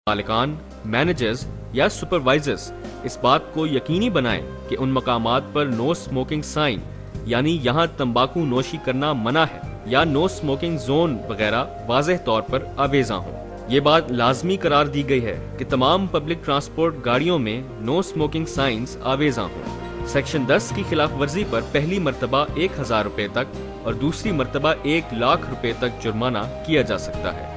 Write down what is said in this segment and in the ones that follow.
मालिकान, managers या supervisors इस बात को यकीनी बनाएं कि उन मकामात पर नो स्मोकिंग साइन यानी यहाँ तंबाकू नोशी करना मना है या नो स्मोकिंग जोन वगैरह वाज़ेह तौर पर आवेजा हों। ये बात लाजमी करार दी गई है कि तमाम पब्लिक ट्रांसपोर्ट गाड़ियों में नो स्मोकिंग साइंस आवेजा हों। सेक्शन 10 की खिलाफ वर्जी पर पहली मरतबा 1000 रुपए तक और दूसरी मरतबा 1 लाख रुपए तक जुर्माना किया जा सकता है।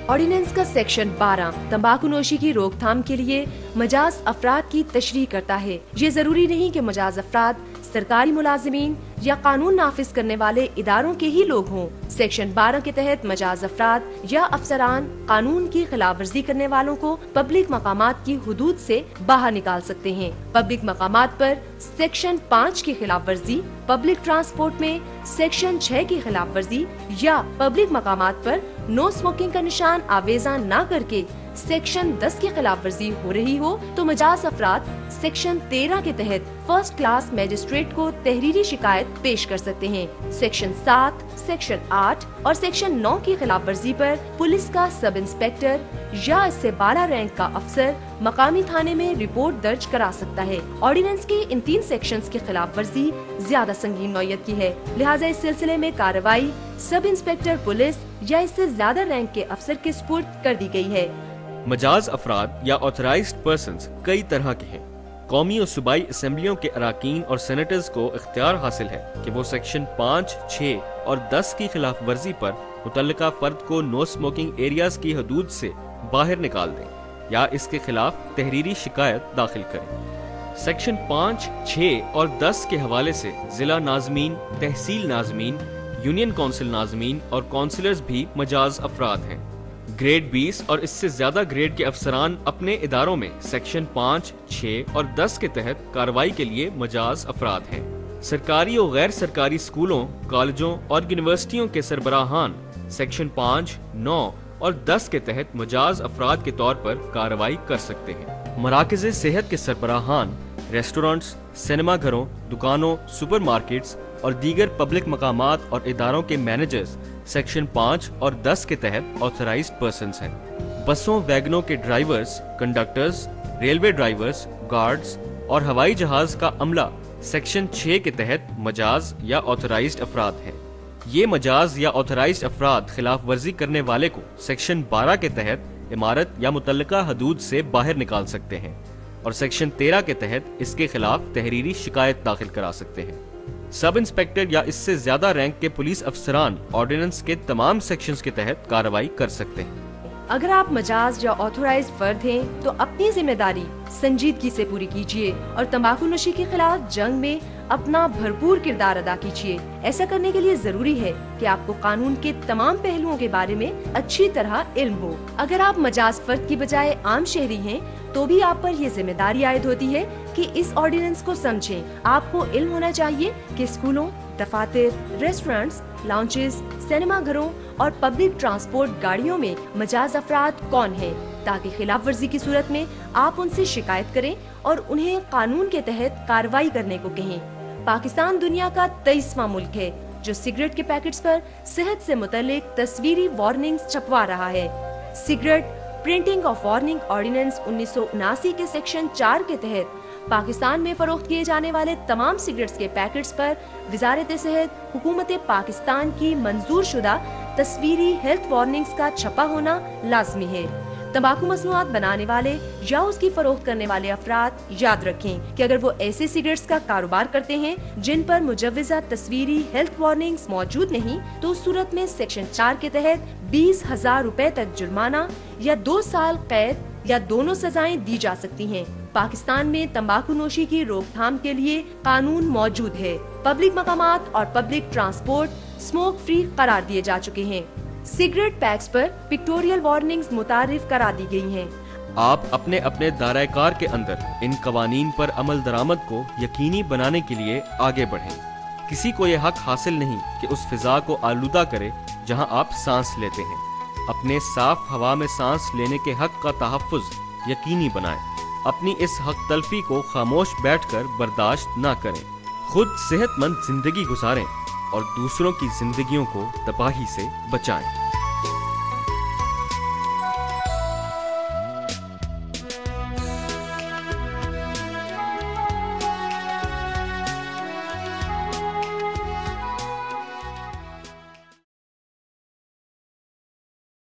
ऑर्डिनेंस का सेक्शन 12 तंबाकू नोशी की रोकथाम के लिए मजाज अफराद की तशरीह करता है। ये जरूरी नहीं कि मजाज अफराद सरकारी मुलाजिमीन या कानून नाफिज करने वाले इदारों के ही लोग हों। सेक्शन 12 के तहत मजाज अफराद या अफसरान कानून की खिलाफ वर्जी करने वालों को पब्लिक मकामात की हुदूद से बाहर निकाल सकते हैं। पब्लिक मकामात पर सेक्शन 5 की खिलाफ वर्जी, पब्लिक ट्रांसपोर्ट में सेक्शन 6 की खिलाफ वर्जी या पब्लिक मकामात पर नो स्मोकिंग का निशान आवेजा न करके सेक्शन 10 की खिलाफ वर्जी हो रही हो तो मजाज अफराद सेक्शन 13 के तहत फर्स्ट क्लास मैजिस्ट्रेट को तहरीरी शिकायत पेश कर सकते हैं। सेक्शन 7, सेक्शन 8 और सेक्शन 9 की खिलाफ वर्जी पर पुलिस का सब इंस्पेक्टर या इससे 12 रैंक का अफसर मकामी थाने में रिपोर्ट दर्ज करा सकता है। ऑर्डिनेंस के इन 3 सेक्शंस की खिलाफ वर्जी ज्यादा संगीन नौयत की है, लिहाजा इस सिलसिले में कार्रवाई सब इंस्पेक्टर पुलिस या इससे ज्यादा रैंक के अफसर के सुपुर्द कर दी गई है। मजाज अफराद या ऑथराइज्ड पर्सन्स कई तरह के हैं। कौमी और सूबाई असेंबलियों के अराकीन और सेनेटर्स को इख्तियार हासिल है कि वो सेक्शन 5, 6 और 10 की खिलाफ वर्जी पर मुतल्लिका फर्द को नो स्मोकिंग एरियाज की हदूद से बाहर निकाल दें या इसके खिलाफ तहरीरी शिकायत दाखिल करें। सेक्शन 5, 6 और 10 के हवाले से जिला नाज़मीन, तहसील नाज़मीन, यूनियन काउंसिल नाज़मीन और काउंसिलर्स भी मजाज अफराद हैं। ग्रेड 20 और इससे ज्यादा ग्रेड के अफसरान अपने इदारों में सेक्शन 5, 6 और 10 के तहत कार्रवाई के लिए मजाज अफराद हैं। सरकारी और गैर सरकारी स्कूलों, कॉलेजों और यूनिवर्सिटियों के सरबराहान सेक्शन 5, 9 और 10 के तहत मजाज अफराद के तौर पर कार्रवाई कर सकते हैं। मराकज़ सेहत के सरबराहान, रेस्टोरेंट्स, सिनेमा घरों, दुकानों, सुपर मार्केट्स और दीगर पब्लिक मकामात और इदारों के मैनेजर्स सेक्शन 5 और 10 के तहत ऑथराइज्ड पर्सन्स हैं। बसों, वैगनों के drivers, conductors, railway drivers, guards और हवाई जहाज का अमला सेक्शन 6 के तहत मजाज या ऑथराइज्ड अफराद हैं। ये मजाज या ऑथराइज्ड अफराद खिलाफ वर्जी करने वाले को सेक्शन 12 के तहत इमारत या मुतल्लिका हदूद से बाहर निकाल सकते हैं और सेक्शन 13 के तहत इसके खिलाफ तहरीरी शिकायत दाखिल करा सकते हैं। सब इंस्पेक्टर या इससे ज्यादा रैंक के पुलिस अफसरान ऑर्डिनेंस के तमाम सेक्शंस के तहत कार्रवाई कर सकते हैं। अगर आप मजाज या ऑथोराइज्ड फर्द हैं तो अपनी जिम्मेदारी संजीदगी से पूरी कीजिए और तंबाकू नोशी के खिलाफ जंग में अपना भरपूर किरदार अदा कीजिए। ऐसा करने के लिए जरूरी है कि आपको कानून के तमाम पहलुओं के बारे में अच्छी तरह इल्म हो। अगर आप मजाज फर्द की बजाय आम शहरी हैं तो भी आप पर ये जिम्मेदारी आयद होती है कि इस ऑर्डिनेंस को समझें। आपको इल्म होना चाहिए कि स्कूलों, दफातर, रेस्टोरेंट्स, लाउंजेस, सिनेमा घरों और पब्लिक ट्रांसपोर्ट गाड़ियों में मजाज अफराद कौन हैं, ताकि खिलाफ वर्जी की सूरत में आप उनसे शिकायत करें और उन्हें कानून के तहत कार्रवाई करने को कहें। पाकिस्तान दुनिया का 23वां मुल्क है जो सिगरेट के पैकेट्स पर सेहत से मुतल्लिक तस्वीरी वार्निंग्स छपवा रहा है। Cigarette printing of warning ordinance 1979 के सेक्शन 4 के तहत पाकिस्तान में फरोख्त किए जाने वाले तमाम सिगरेट्स के पैकेट्स पर वजारत सेहत हुकूमत पाकिस्तान की मंजूर शुदा तस्वीरी हेल्थ वार्निंग्स का छपा होना लाजमी है। तंबाकू मसनूआत बनाने वाले या उसकी फरोख्त करने वाले अफराद याद रखें कि अगर वो ऐसे सिगरेट्स का कारोबार करते हैं जिन पर मुजव्वज़ा तस्वीरी हेल्थ वार्निंग्स मौजूद नहीं तो उस सूरत में सेक्शन 4 के तहत 20,000 रुपए तक जुर्माना या 2 साल कैद या दोनों सजाएं दी जा सकती हैं। पाकिस्तान में तंबाकू नोशी की रोकथाम के लिए कानून मौजूद है। पब्लिक मकामात और पब्लिक ट्रांसपोर्ट स्मोक फ्री करार दिए जा चुके हैं। सिगरेट पैक्स पर पिक्टोरियल वार्निंग्स मुतारिफ करा दी गई हैं। आप अपने अपने दायरा-ए-कार के अंदर इन कवानीन पर अमल दरामद को यकीनी बनाने के लिए आगे बढ़ें। किसी को यह हक हासिल नहीं कि उस फिजा को आलूदा करे जहां आप सांस लेते हैं। अपने साफ हवा में सांस लेने के हक का तहफ़्फ़ुज़ यकीनी बनाएं। अपनी इस हक तलफी को खामोश बैठकर बर्दाश्त न करें। खुद सेहतमंद जिंदगी गुजारें और दूसरों की जिंदगियों को तबाही से बचाएं।